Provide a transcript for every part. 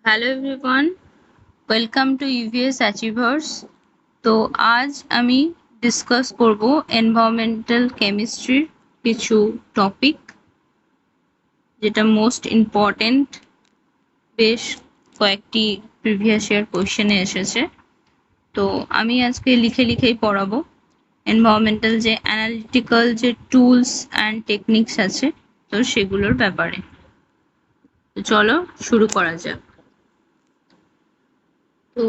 Hello everyone, welcome to EVS achievers. তো আজ আমি ডিসকাস করব এনভায়রনমেন্টাল কেমিস্ট্রির কিছু টপিক, যেটা মোস্ট ইম্পর্টেন্ট। বেশ কয়েকটি প্রিভিয়াস ইয়ার কোয়েশ্চেনে এসেছে, তো আমি আজকে লিখেই পড়াবো এনভায়রনমেন্টাল যে অ্যানালিটিক্যাল যে টুলস অ্যান্ড টেকনিক্স আছে, তো সেগুলোর ব্যাপারে। তো চলো শুরু করা যাক। তো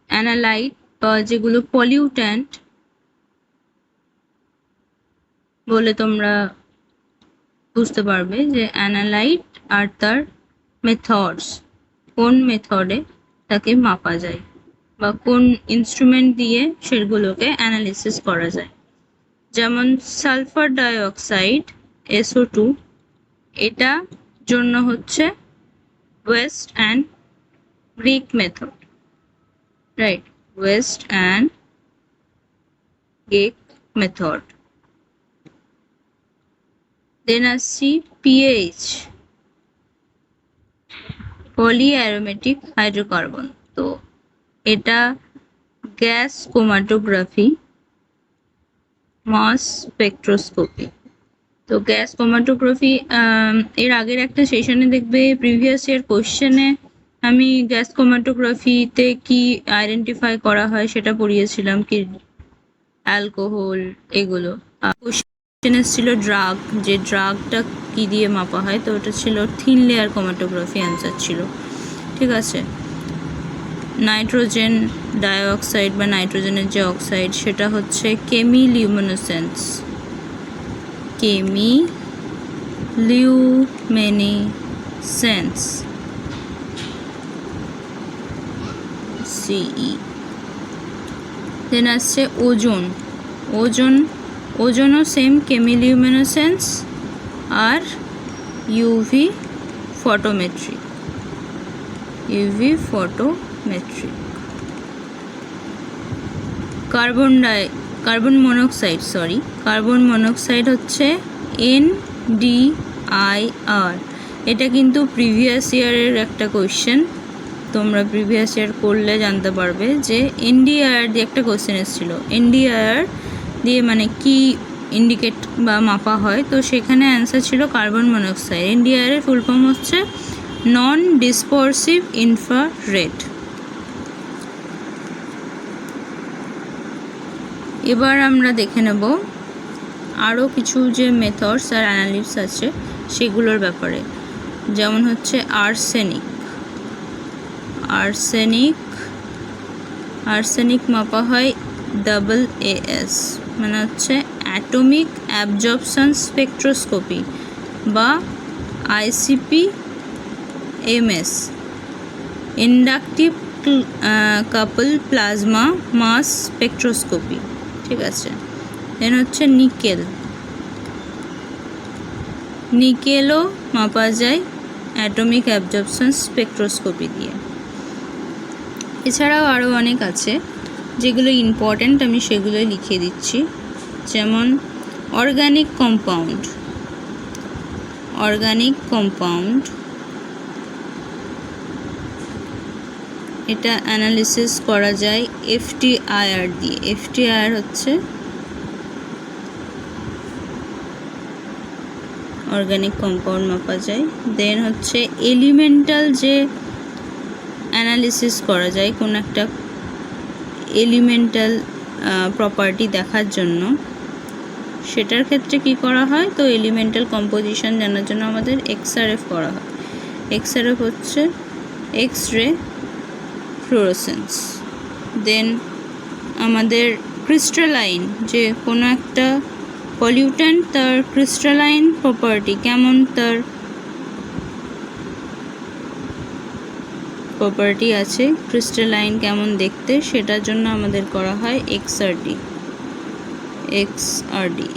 অ্যানালাইট বা যেগুলো পলিউট্যান্ট বলে তোমরা বুঝতে পারবে যে অ্যানালাইট আর তার মেথডস, কোন মেথডে তাকে মাপা যায় বা কোন ইনস্ট্রুমেন্ট দিয়ে সেগুলোকে অ্যানালিসিস করা যায়। যেমন সালফার ডাইঅক্সাইড SO2, এটা জন্য হচ্ছে West and Greek method, right? West and Greek method. Then আসছি পিএইচ, পলিঅ্যারোমেটিক হাইড্রোকার্বন। তো এটা গ্যাস ক্রোমাটোগ্রাফি, মাস স্পেকট্রোস্কোপি। তো গ্যাস ক্রোমাটোগ্রাফি এর আগের একটা সেশনে দেখবে, প্রিভিয়াস ইয়ার কোশ্চেনে আমি গ্যাস ক্রোমাটোগ্রাফিতে কি আইডেন্টিফাই করা হয় সেটা পড়িয়েছিলাম, কি অ্যালকোহল এগুলো। কোশ্চেন এসেছিল ড্রাগ, যে ড্রাগটা কি দিয়ে মাপা হয়, তো ওটা ছিল থিন লেয়ার ক্রোমাটোগ্রাফি অ্যান্সার ছিল, ঠিক আছে। নাইট্রোজেন ডাইঅক্সাইড বা নাইট্রোজেনের যে অক্সাইড, সেটা হচ্ছে কেমিলিউমিনেসেন্স, CE। দেন আসছে ওজনও সেম কেমিলিউমিনেসেন্স আর ইউভি ফটোমেট্রিক। কার্বন মনোক্সাইড হচ্ছে NDIR। এটা কিন্তু প্রিভিয়াস ইয়ারের একটা কোয়েশ্চেন, তোমরা প্রিভিয়াস ইয়ার করলে জানতে পারবে যে NDIR দিয়ে একটা কোয়েশ্চেন এসেছিল, NDIR দিয়ে মানে কি ইন্ডিকেট বা মাপা হয়, তো সেখানে অ্যান্সার ছিল কার্বন মনোক্সাইড। NDIR এর ফুল ফর্ম হচ্ছে নন ডিসপারসিভ ইনফ্রারেড। এবার আমরা দেখে নেব আরও কিছু যে মেথডস আর অ্যানালিসিস আছে সেগুলোর ব্যাপারে। যেমন হচ্ছে আর্সেনিক মাপা হয় AAS, মানে হচ্ছে অ্যাটমিক অ্যাবজর্পশন স্পেকট্রোস্কোপি বা ICP-MS, ইন্ডাকটিভ কাপল প্লাজমা মাস স্পেকট্রোস্কোপি, ঠিক আছে। দেন হচ্ছে নিকেলও মাপা যায় অ্যাটমিক অ্যাবজর্পশন স্পেকট্রোস্কোপি দিয়ে। এছাড়াও আরও অনেক আছে, যেগুলো ইম্পর্ট্যান্ট আমি সেগুলোই লিখে দিচ্ছি। যেমন অর্গানিক কম্পাউন্ড, এটা অ্যানালিসিস করা যায় FTIR দিয়ে। FTIR হচ্ছে অর্গানিক কম্পাউন্ড মাপা যায়। দেন হচ্ছে এলিমেন্টাল যে অ্যানালিসিস করা যায় কোন একটা এলিমেন্টাল প্রপার্টি দেখার জন্য, সেটার ক্ষেত্রে কি করা হয়, তো এলিমেন্টাল কম্পোজিশন জানার জন্য আমাদের XRF করা হয়। XRF হচ্ছে এক্স-রে ফ্লুরোসেন্স। দেন আমাদের ক্রিস্টালাইন, যে কোনো একটা পলিউট্যান্ট তার ক্রিস্টালাইন প্রপার্টি কেমন, তার প্রপার্টি আছে ক্রিস্টালাইন কেমন দেখতে, সেটার জন্য আমাদের করা হয় XRD,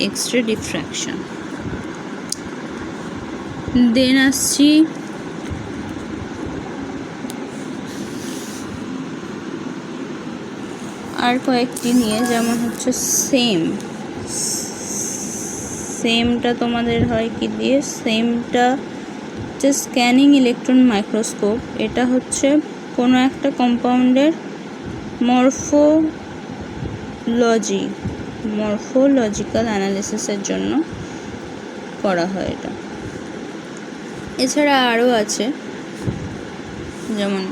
এক্স-রে ডিফ্র্যাকশন। দেন আসছি আর কয়েকটি নিয়ে, যেমন হচ্ছে সেমটা তোমাদের হয় কি দিয়ে, সেমটা হচ্ছে স্ক্যানিং ইলেকট্রন মাইক্রোস্কোপ। এটা হচ্ছে কোনো একটা কম্পাউন্ডের মরফোলজিক্যাল অ্যানালিসিসের জন্য করা হয় এটা। এছাড়া আরও আছে, যেমন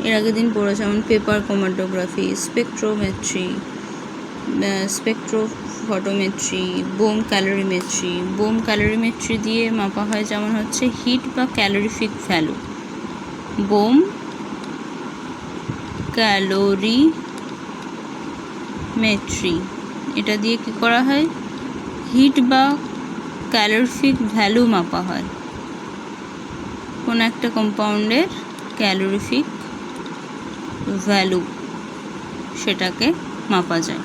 এর আগের দিন পড়েছে, যেমন পেপার ক্রোমাটোগ্রাফি, স্পেকট্রোফটোমেট্রি, বোম ক্যালোরিমেট্রি দিয়ে মাপা হয়, যেমন হচ্ছে হিট বা ক্যালোরিফিক ভ্যালু। বোম ক্যালোরিমেট্রি, এটা দিয়ে কি করা হয়? হিট বা ক্যালোরিফিক ভ্যালু মাপা হয়, কোন একটা কম্পাউন্ডের ক্যালোরিফিক ভ্যালু সেটাকে মাপা যায়।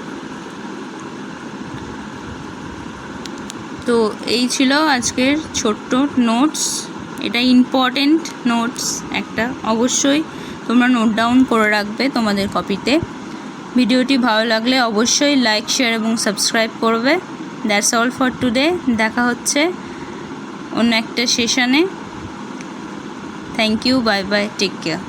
তো এই ছিল আজকের ছোট্ট নোটস। এটা ইম্পর্টেন্ট নোটস একটা, অবশ্যই তোমরা নোট ডাউন করে রাখবে তোমাদের কপিতে। ভিডিওটি ভালো লাগলে অবশ্যই লাইক, শেয়ার এবং সাবস্ক্রাইব করবে। That's all for today. দেখা হচ্ছে অন্য একটা সেশনে। Thank you, bye bye, take care.